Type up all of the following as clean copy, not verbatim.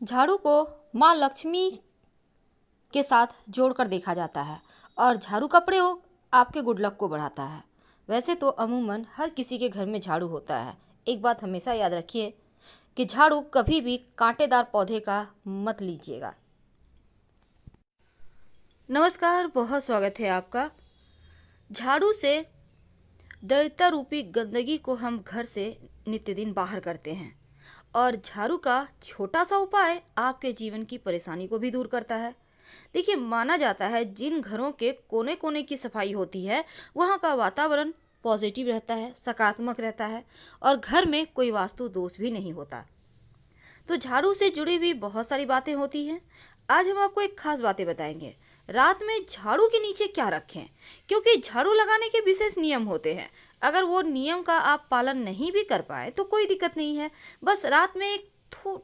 झाड़ू को माँ लक्ष्मी के साथ जोड़कर देखा जाता है और झाड़ू का प्रयोग आपके गुड लक को बढ़ाता है। वैसे तो अमूमन हर किसी के घर में झाड़ू होता है। एक बात हमेशा याद रखिए कि झाड़ू कभी भी कांटेदार पौधे का मत लीजिएगा। नमस्कार, बहुत स्वागत है आपका। झाड़ू से दरिद्रता रूपी गंदगी को हम घर से नित्य दिन बाहर करते हैं और झाड़ू का छोटा सा उपाय आपके जीवन की परेशानी को भी दूर करता है। देखिए, माना जाता है जिन घरों के कोने कोने की सफाई होती है वहाँ का वातावरण पॉजिटिव रहता है, सकारात्मक रहता है और घर में कोई वास्तु दोष भी नहीं होता। तो झाड़ू से जुड़ी हुई बहुत सारी बातें होती हैं। आज हम आपको एक खास बातें बताएंगे। रात में झाड़ू के नीचे क्या रखें, क्योंकि झाड़ू लगाने के विशेष नियम होते हैं। अगर वो नियम का आप पालन नहीं भी कर पाए तो कोई दिक्कत नहीं है। बस रात में एक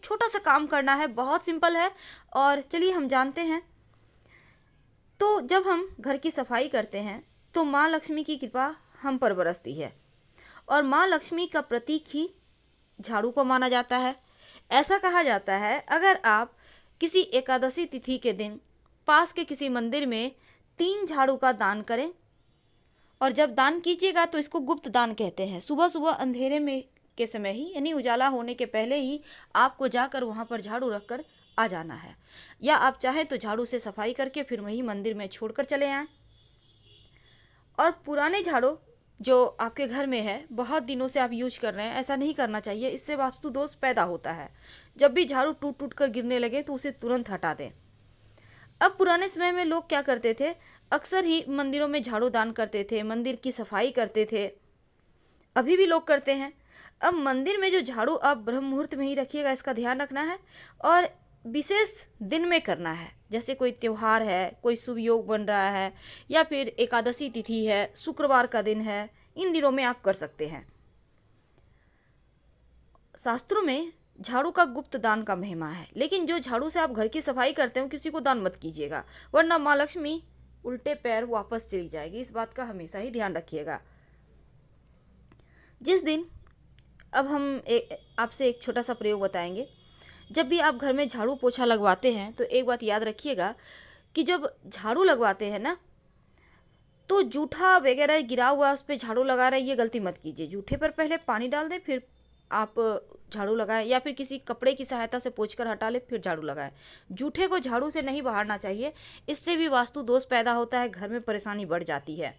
छोटा सा काम करना है, बहुत सिंपल है। और चलिए हम जानते हैं। तो जब हम घर की सफाई करते हैं तो माँ लक्ष्मी की कृपा हम पर बरसती है और माँ लक्ष्मी का प्रतीक ही झाड़ू को माना जाता है। ऐसा कहा जाता है, अगर आप किसी एकादशी तिथि के दिन पास के किसी मंदिर में 3 झाड़ू का दान करें, और जब दान कीजिएगा तो इसको गुप्त दान कहते हैं। सुबह सुबह अंधेरे में के समय ही, यानी उजाला होने के पहले ही आपको जाकर वहाँ पर झाड़ू रखकर आ जाना है, या आप चाहें तो झाड़ू से सफाई करके फिर वहीं मंदिर में छोड़कर चले आएँ। और पुराने झाड़ू जो आपके घर में है, बहुत दिनों से आप यूज कर रहे हैं, ऐसा नहीं करना चाहिए। इससे वास्तु दोष पैदा होता है। जब भी झाड़ू टूट टूट कर गिरने लगे तो उसे तुरंत हटा दें। अब पुराने समय में लोग क्या करते थे, अक्सर ही मंदिरों में झाड़ू दान करते थे, मंदिर की सफाई करते थे। अभी भी लोग करते हैं। अब मंदिर में जो झाड़ू आप ब्रह्म मुहूर्त में ही रखिएगा, इसका ध्यान रखना है। और विशेष दिन में करना है, जैसे कोई त्यौहार है, कोई शुभ योग बन रहा है, या फिर एकादशी तिथि है, शुक्रवार का दिन है, इन दिनों में आप कर सकते हैं। शास्त्रों में झाड़ू का गुप्त दान का महिमा है, लेकिन जो झाड़ू से आप घर की सफाई करते हो किसी को दान मत कीजिएगा, वरना माँ लक्ष्मी उल्टे पैर वापस चली जाएगी। इस बात का हमेशा ही ध्यान रखिएगा। जिस दिन अब हम आपसे एक छोटा सा प्रयोग बताएंगे। जब भी आप घर में झाड़ू पोछा लगवाते हैं तो एक बात याद रखिएगा कि जब झाड़ू लगवाते हैं ना, तो जूठा वगैरह गिरा हुआ उस पर झाड़ू लगा रहे, ये गलती मत कीजिए। जूठे पर पहले पानी डाल दें, फिर आप झाड़ू लगाएं, या फिर किसी कपड़े की सहायता से पोंछकर हटा ले फिर झाड़ू लगाएं। जूठे को झाड़ू से नहीं बहारना चाहिए, इससे भी वास्तु दोष पैदा होता है, घर में परेशानी बढ़ जाती है।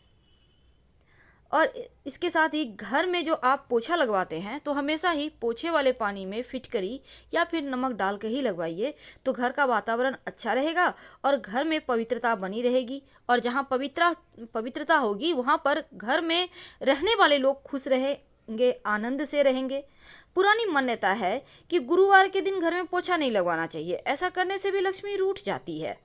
और इसके साथ ही घर में जो आप पोछा लगवाते हैं तो हमेशा ही पोछे वाले पानी में फिटकरी या फिर नमक डाल के ही लगवाइए, तो घर का वातावरण अच्छा रहेगा और घर में पवित्रता बनी रहेगी। और जहाँ पवित्रता होगी वहाँ पर घर में रहने वाले लोग खुश रहेंगे, आनंद से रहेंगे। पुरानी मान्यता है कि गुरुवार के दिन घर में पोछा नहीं लगवाना चाहिए, ऐसा करने से भी लक्ष्मी रूठ जाती है।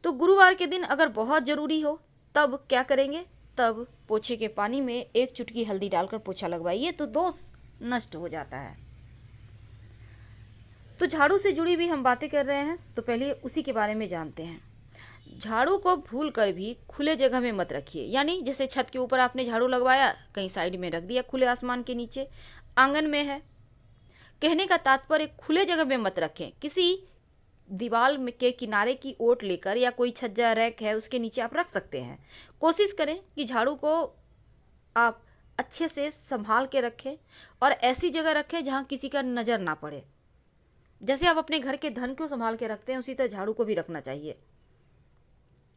तो गुरुवार के दिन अगर बहुत ज़रूरी हो तब क्या करेंगे, तब पोछे के पानी में 1 चुटकी हल्दी डालकर पोछा लगवाइए, तो दोष नष्ट हो जाता है। तो झाड़ू से जुड़ी भी हम बातें कर रहे हैं, तो पहले उसी के बारे में जानते हैं। झाड़ू को भूल कर भी खुले जगह में मत रखिए, यानी जैसे छत के ऊपर आपने झाड़ू लगवाया, कहीं साइड में रख दिया, खुले आसमान के नीचे, आंगन में है। कहने का तात्पर्य खुले जगह में मत रखें। किसी दीवार के किनारे की ओट लेकर या कोई छज्जा रैक है उसके नीचे आप रख सकते हैं। कोशिश करें कि झाड़ू को आप अच्छे से संभाल के रखें और ऐसी जगह रखें जहां किसी का नज़र ना पड़े। जैसे आप अपने घर के धन को संभाल के रखते हैं, उसी तरह झाड़ू को भी रखना चाहिए।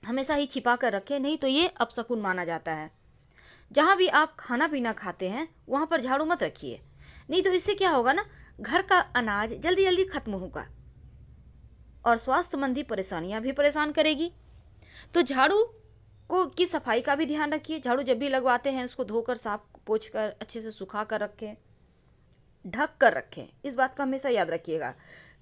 हमेशा ही छिपा कर रखें, नहीं तो ये अपशकुन माना जाता है। जहाँ भी आप खाना पीना खाते हैं वहाँ पर झाड़ू मत रखिए, नहीं तो इससे क्या होगा ना, घर का अनाज जल्दी जल्दी खत्म होगा और स्वास्थ्य संबंधी परेशानियां भी परेशान करेगी। तो झाड़ू को की सफाई का भी ध्यान रखिए। झाड़ू जब भी लगवाते हैं उसको धोकर, साफ पोंछ कर, अच्छे से सुखा कर रखें, ढक कर रखें। इस बात का हमेशा याद रखिएगा।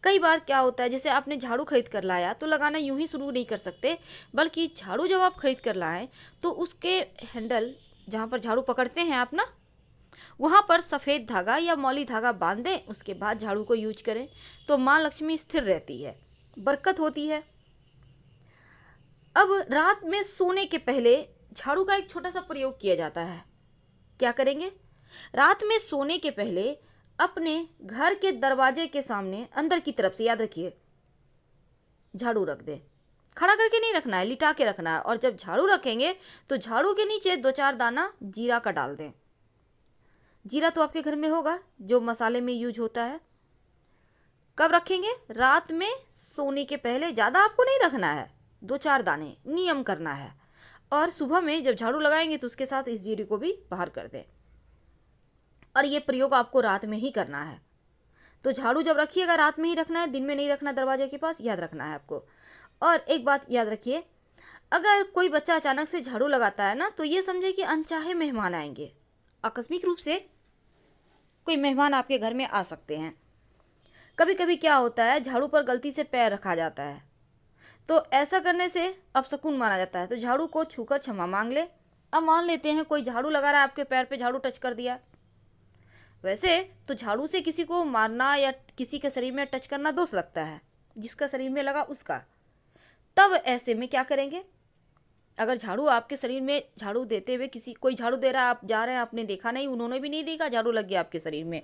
कई बार क्या होता है, जैसे आपने झाड़ू खरीद कर लाया तो लगाना यूं ही शुरू नहीं कर सकते, बल्कि झाड़ू जब आप खरीद कर लाएं तो उसके हैंडल जहाँ पर झाड़ू पकड़ते हैं आप ना, वहाँ पर सफ़ेद धागा या मौली धागा बांध दें। उसके बाद झाड़ू को यूज करें तो माँ लक्ष्मी स्थिर रहती है, बरकत होती है। अब रात में सोने के पहले झाड़ू का एक छोटा सा प्रयोग किया जाता है। क्या करेंगे, रात में सोने के पहले अपने घर के दरवाजे के सामने अंदर की तरफ से, याद रखिए, झाड़ू रख दें। खड़ा करके नहीं रखना है, लिटा के रखना है। और जब झाड़ू रखेंगे तो झाड़ू के नीचे 2-4 दाना जीरा का डाल दें। जीरा तो आपके घर में होगा, जो मसाले में यूज होता है। कब रखेंगे? रात में सोने के पहले। ज़्यादा आपको नहीं रखना है, 2-4 दाने, नियम करना है। और सुबह में जब झाड़ू लगाएंगे तो उसके साथ इस जीरे को भी बाहर कर दें। और ये प्रयोग आपको रात में ही करना है। तो झाड़ू जब रखिएगा रात में ही रखना है, दिन में नहीं रखना दरवाजे के पास, याद रखना है आपको। और एक बात याद रखिए, अगर कोई बच्चा अचानक से झाड़ू लगाता है ना, तो ये समझे कि अनचाहे मेहमान आएंगे। आकस्मिक रूप से कोई मेहमान आपके घर में आ सकते हैं। कभी कभी क्या होता है, झाड़ू पर गलती से पैर रखा जाता है, तो ऐसा करने से अपशकुन माना जाता है। तो झाड़ू को छूकर क्षमा मांग ले। अब मान लेते हैं कोई झाड़ू लगा रहा है, आपके पैर पे झाड़ू टच कर दिया। वैसे तो झाड़ू से किसी को मारना या किसी के शरीर में टच करना दोष लगता है, जिसका शरीर में लगा उसका। तब ऐसे में क्या करेंगे? अगर झाड़ू आपके शरीर में, झाड़ू देते हुए कोई झाड़ू दे रहा है, आप जा रहे हैं, आपने देखा नहीं, उन्होंने भी नहीं देखा, झाड़ू लग गया आपके शरीर में,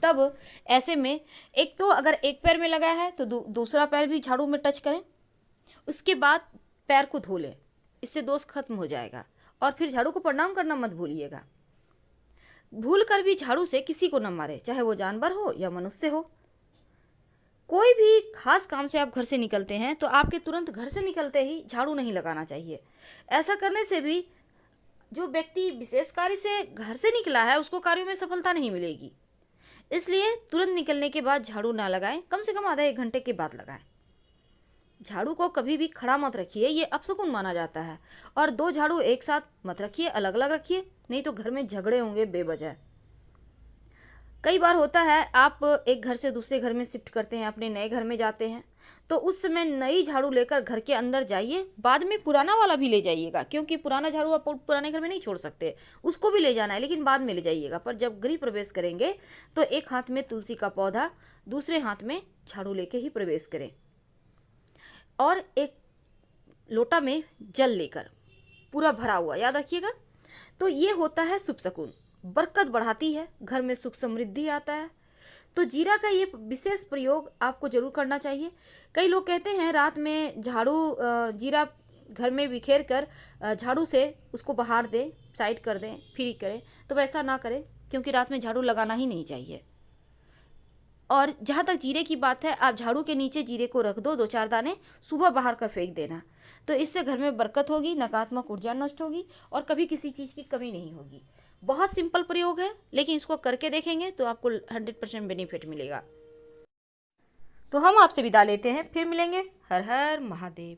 तब ऐसे में एक तो अगर एक पैर में लगा है तो दूसरा पैर भी झाड़ू में टच करें। उसके बाद पैर को धो लें, इससे दोष खत्म हो जाएगा। और फिर झाड़ू को प्रणाम करना मत भूलिएगा। भूल कर भी झाड़ू से किसी को न मारे, चाहे वो जानवर हो या मनुष्य हो। कोई भी खास काम से आप घर से निकलते हैं तो आपके तुरंत घर से निकलते ही झाड़ू नहीं लगाना चाहिए। ऐसा करने से भी जो व्यक्ति विशेष कार्य से घर से निकला है उसको कार्यों में सफलता नहीं मिलेगी। इसलिए तुरंत निकलने के बाद झाड़ू ना लगाएं, कम से कम आधा 1 घंटे के बाद लगाएं। झाड़ू को कभी भी खड़ा मत रखिए, ये अपशकुन माना जाता है। और 2 झाड़ू एक साथ मत रखिए, अलग अलग रखिए, नहीं तो घर में झगड़े होंगे बेवजह। कई बार होता है आप एक घर से दूसरे घर में शिफ्ट करते हैं, अपने नए घर में जाते हैं, तो उस समय नई झाड़ू लेकर घर के अंदर जाइए। बाद में पुराना वाला भी ले जाइएगा, क्योंकि पुराना झाड़ू आप पुराने घर में नहीं छोड़ सकते, उसको भी ले जाना है, लेकिन बाद में ले जाइएगा। पर जब गृह प्रवेश करेंगे तो एक हाथ में तुलसी का पौधा, दूसरे हाथ में झाड़ू लेके ही प्रवेश करें। और एक लोटा में जल लेकर, पूरा भरा हुआ, याद रखिएगा। तो ये होता है शुभ शकुन, बरकत बढ़ाती है, घर में सुख समृद्धि आता है। तो जीरा का ये विशेष प्रयोग आपको जरूर करना चाहिए। कई लोग कहते हैं रात में जीरा घर में बिखेर कर झाड़ू से उसको बाहर दें, साइड कर दें, फ्री करें। तो वैसा ना करें, क्योंकि रात में झाड़ू लगाना ही नहीं चाहिए। और जहाँ तक जीरे की बात है, आप झाड़ू के नीचे जीरे को रख दो, 2-4 दाने, सुबह बाहर कर फेंक देना। तो इससे घर में बरकत होगी, नकारात्मक ऊर्जा नष्ट होगी और कभी किसी चीज़ की कमी नहीं होगी। बहुत सिंपल प्रयोग है, लेकिन इसको करके देखेंगे तो आपको 100% बेनिफिट मिलेगा। तो हम आपसे विदा लेते हैं, फिर मिलेंगे। हर हर महादेव।